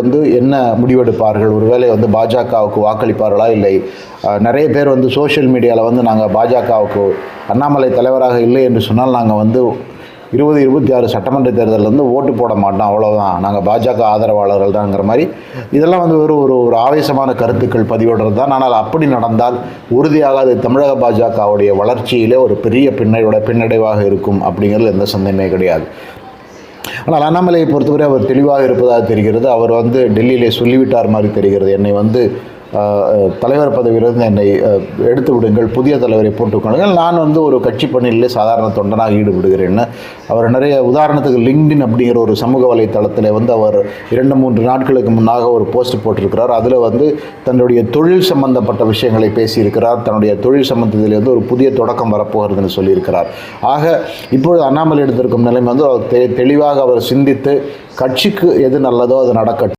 வந்து என்ன முடிவெடுப்பார்கள்? ஒருவேளை வந்து பாஜகவுக்கு வாக்களிப்பார்களா? இல்லை நிறைய பேர் வந்து சோஷியல் மீடியாவில் வந்து நாங்கள் பாஜகவுக்கு அண்ணாமலை தலைவராக இல்லை என்று சொன்னால் நாங்கள் வந்து 2026 சட்டமன்ற தேர்தலில் வந்து ஓட்டு போட மாட்டோம், அவ்வளோதான், நாங்கள் பாஜக ஆதரவாளர்கள் தான்ங்கிற மாதிரி இதெல்லாம் வந்து ஒரு ஆவேசமான கருத்துக்கள் பதிவிடுறது தான். ஆனால் அப்படி நடந்தால் உறுதியாக அது தமிழக பாஜகவுடைய வளர்ச்சியிலே ஒரு பெரிய பின்னடைவாக இருக்கும் அப்படிங்கிறது எந்த சந்தேகமே கிடையாது. ஆனால் அண்ணாமலையை பொறுத்தவரை அவர் தெளிவாக இருப்பதாக தெரிகிறது. அவர் வந்து டெல்லியிலே சொல்லிவிட்டார் மாதிரி தெரிகிறது, என்னை வந்து தலைவர் பதவியிலிருந்து என்னை எடுத்து விடுங்கள், புதிய தலைவரை போட்டுக்கொள்ளுங்கள், நான் வந்து ஒரு கட்சி பணியிலே சாதாரண தொண்டனாக ஈடுபடுகிறேன்னு அவர் நிறைய உதாரணத்துக்கு லிங்க்டின் அப்படிங்கிற ஒரு சமூக வலைத்தளத்தில் வந்து அவர் 2-3 நாட்களுக்கு முன்னாக ஒரு போஸ்ட் போட்டிருக்கிறார். அதில் வந்து தன்னுடைய தொழில் சம்பந்தப்பட்ட விஷயங்களை பேசியிருக்கிறார். தன்னுடைய தொழில் சம்பந்தத்தில் வந்து ஒரு புதிய தொடக்கம் வரப்போகிறதுன்னு சொல்லியிருக்கிறார். ஆக இப்பொழுது அண்ணாமலை எடுத்திருக்கும் நிலைமை வந்து தெளிவாக அவர் சிந்தித்து கட்சிக்கு எது நல்லதோ அது நடக்கட்டும்.